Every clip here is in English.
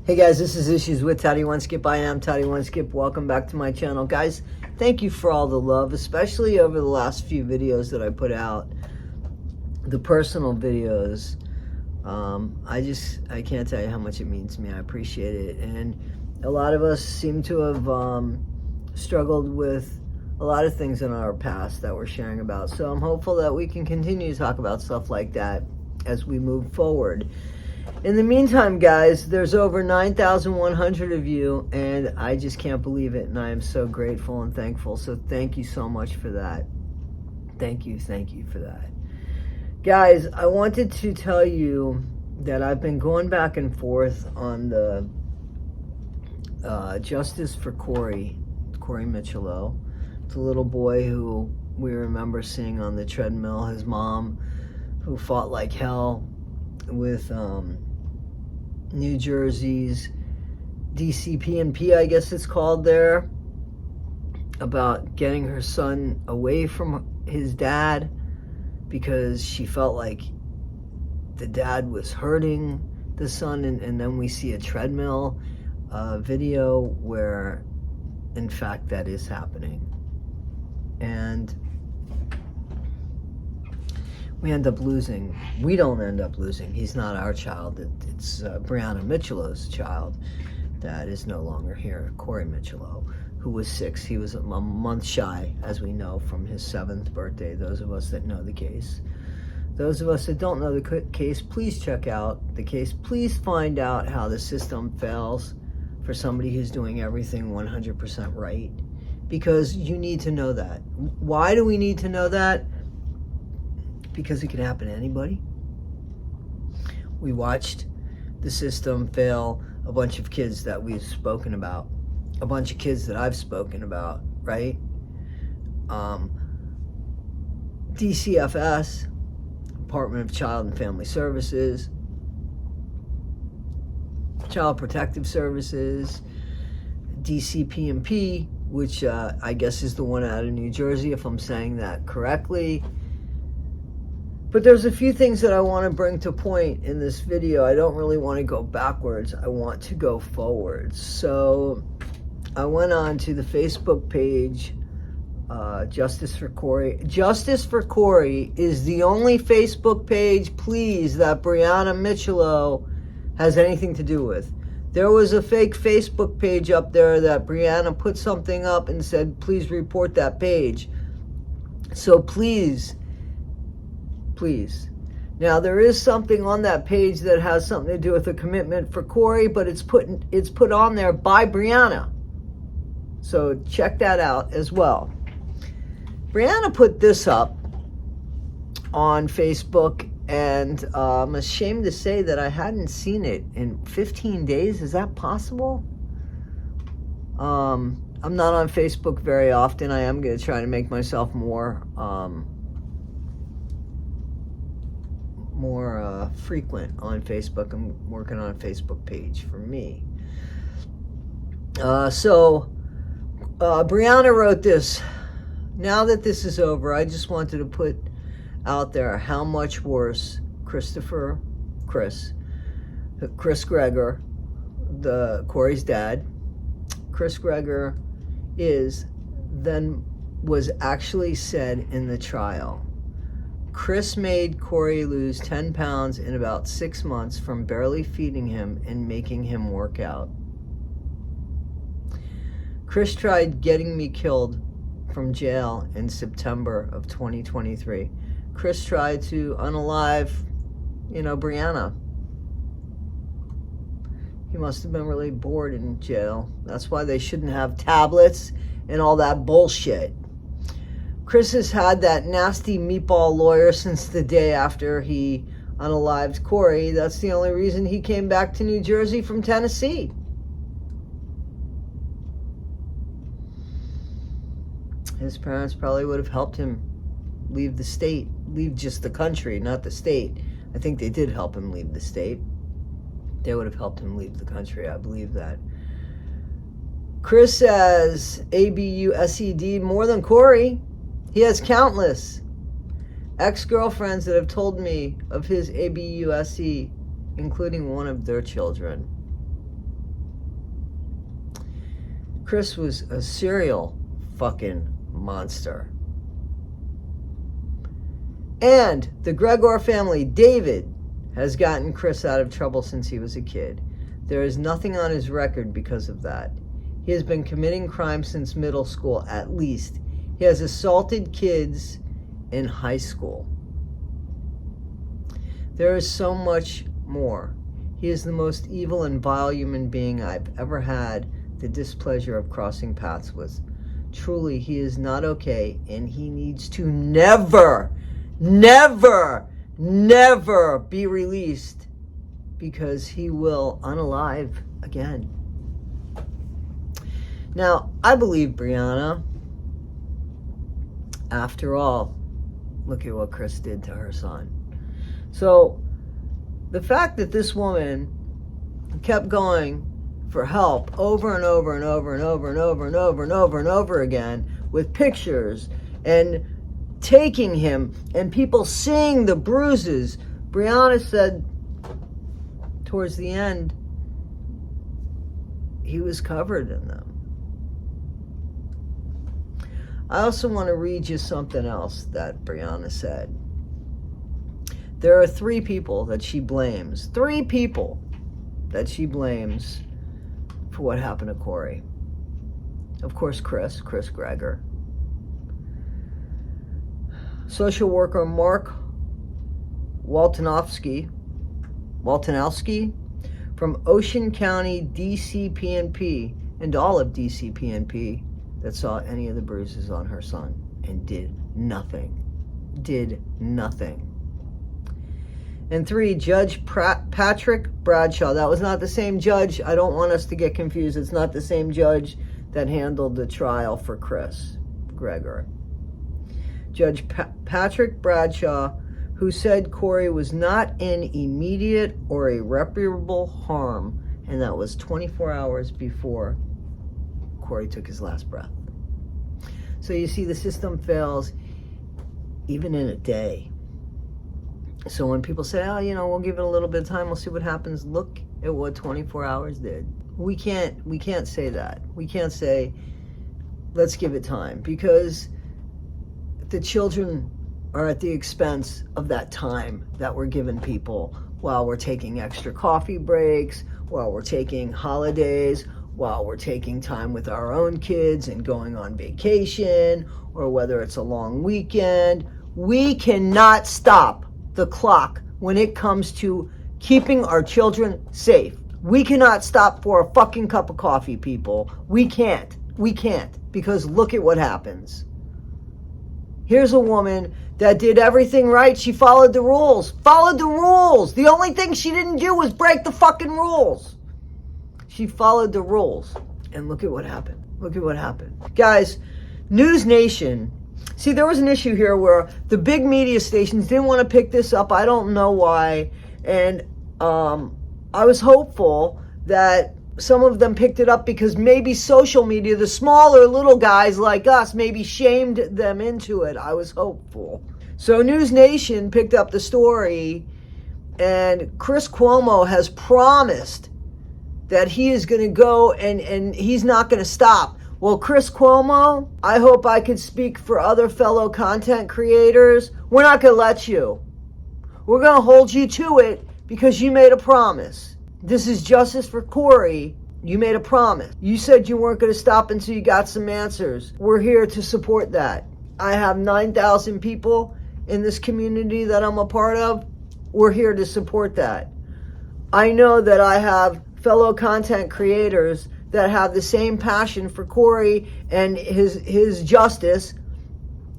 Hey guys, this is Issues with Toddy One Skip. I am Toddy One Skip. Welcome back to my channel. Guys, thank you for all the love, especially over the last few videos that I put out. The personal videos. I can't tell you how much it means to me. I appreciate it. And a lot of us seem to have struggled with a lot of things in our past that we're sharing about. So I'm hopeful that we can continue to talk about stuff like that as we move forward. In the meantime, guys, there's over 9,100 of you, and I just can't believe it, and I am so grateful and thankful. So thank you so much for that. Thank you for that. Guys, I wanted to tell you that I've been going back and forth on the justice for Corey Micciolo, the little boy who we remember seeing on the treadmill, his mom who fought like hell with New Jersey's DCP&P, I guess it's called there, about getting her son away from his dad because she felt like the dad was hurting the son. And then we see a treadmill video where in fact that is happening, and we end up losing. We don't end up losing. He's not our child. It's Breanna Micciolo's child that is no longer here, Corey Micciolo, who was 6. He was a month shy, as we know, from his 7th birthday. Those of us that know the case. Those of us that don't know the case, please check out the case. Please find out how the system fails for somebody who's doing everything 100% right, because you need to know that. Why do we need to know that? Because it can happen to anybody. We watched the system fail a bunch of kids that we've spoken about, a bunch of kids that I've spoken about, right? DCFS, Department of Child and Family Services, Child Protective Services, DCP&P, which I guess is the one out of New Jersey, if I'm saying that correctly. But there's a few things that I want to bring to point in this video. I don't really want to go backwards. I want to go forwards. So I went on to the Facebook page, Justice for Corey. Justice for Corey is the only Facebook page, please, that Breanna Micciolo has anything to do with. There was a fake Facebook page up there that Breanna put something up and said, please report that page. So please. Now, there is something on that page that has something to do with a commitment for Corey, but it's put on there by Breanna. So check that out as well. Breanna put this up on Facebook, and I'm ashamed to say that I hadn't seen it in 15 days. Is that possible? I'm not on Facebook very often. I am going to try to make myself more frequent on Facebook. I'm working on a Facebook page for me. So Breanna wrote this. Now that this is over, I just wanted to put out there how much worse Chris Gregor, Corey's dad, Chris Gregor, is than was actually said in the trial. Chris made Corey lose 10 pounds in about 6 months from barely feeding him and making him work out. Chris tried getting me killed from jail in September of 2023. Chris tried to unalive, Breanna. He must have been really bored in jail. That's why they shouldn't have tablets and all that bullshit. Chris has had that nasty meatball lawyer since the day after he unalived Corey. That's the only reason he came back to New Jersey from Tennessee. His parents probably would have helped him leave the state, leave just the country, not the state. I think they did help him leave the state. They would have helped him leave the country. I believe that. Chris says ABUSED more than Corey. He has countless ex-girlfriends that have told me of his ABUSE, including one of their children. Chris was a serial fucking monster. And the Gregor family, David, has gotten Chris out of trouble since he was a kid. There is nothing on his record because of that. He has been committing crimes since middle school, at least. He has assaulted kids in high school. There is so much more. He is the most evil and vile human being I've ever had the displeasure of crossing paths with. Truly, he is not okay, and he needs to never be released, because he will unalive again. Now, I believe Breanna. After all, look at what Chris did to her son. So, the fact that this woman kept going for help over and over and over and over and over and over and over and over again with pictures and taking him and people seeing the bruises, Breanna said towards the end he was covered in them. I also want to read you something else that Breanna said. There are 3 people that she blames. 3 people that she blames for what happened to Corey. Of course, Chris Gregor. Social worker Mark Waltanowski from Ocean County DCPNP, and all of DCPNP that saw any of the bruises on her son and did nothing. And 3, Judge Patrick Bradshaw. That was not the same judge. I don't want us to get confused. It's not the same judge that handled the trial for Chris Gregor. Judge Patrick Bradshaw, who said Corey was not in immediate or irreparable harm, and that was 24 hours before Corey took his last breath. So you see, the system fails even in a day. So when people say, oh, we'll give it a little bit of time, we'll see what happens, look at what 24 hours did. We can't say that. We can't say, let's give it time, because the children are at the expense of that time that we're giving people while we're taking extra coffee breaks, while we're taking holidays, while we're taking time with our own kids and going on vacation, or whether it's a long weekend. We cannot stop the clock when it comes to keeping our children safe. We cannot stop for a fucking cup of coffee, people. We can't, because look at what happens. Here's a woman that did everything right. She followed the rules. The only thing she didn't do was break the fucking rules. She followed the rules. And look at what happened. Guys, News Nation. See, there was an issue here where the big media stations didn't want to pick this up. I don't know why. And I was hopeful that some of them picked it up, because maybe social media, the smaller little guys like us, maybe shamed them into it. I was hopeful. So News Nation picked up the story, and Chris Cuomo has promised that he is going to go and he's not going to stop. Well, Chris Cuomo, I hope I could speak for other fellow content creators. We're not going to let you. We're going to hold you to it, because you made a promise. This is justice for Corey. You made a promise. You said you weren't going to stop until you got some answers. We're here to support that. I have 9,000 people in this community that I'm a part of. We're here to support that. I know that I have fellow content creators that have the same passion for Corey and his justice,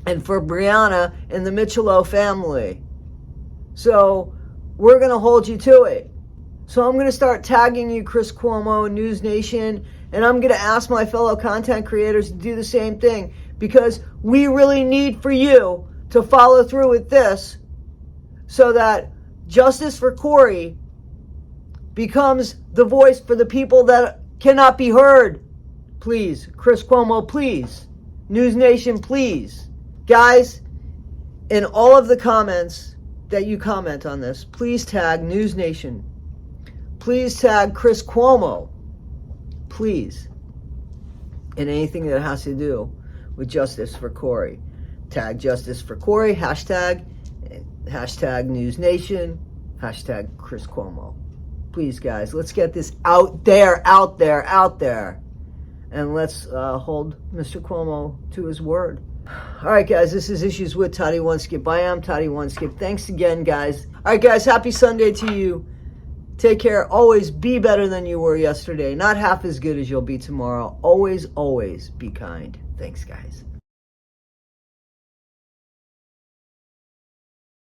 and for Breanna and the Micciolo family. So we're going to hold you to it. So I'm going to start tagging you, Chris Cuomo, News Nation, and I'm going to ask my fellow content creators to do the same thing, because we really need for you to follow through with this, so that justice for Corey becomes the voice for the people that cannot be heard. Please, Chris Cuomo, please. News Nation, please. Guys, in all of the comments that you comment on this, please tag News Nation. Please tag Chris Cuomo. Please. in anything that has to do with justice for Corey. Tag justice for Corey, hashtag News Nation, hashtag Chris Cuomo. Please, guys, let's get this out there. And let's hold Mr. Cuomo to his word. All right, guys, this is Issues with Toddy One Skip. I am Toddy One Skip. Thanks again, guys. All right, guys, happy Sunday to you. Take care. Always be better than you were yesterday. Not half as good as you'll be tomorrow. Always, always be kind. Thanks, guys.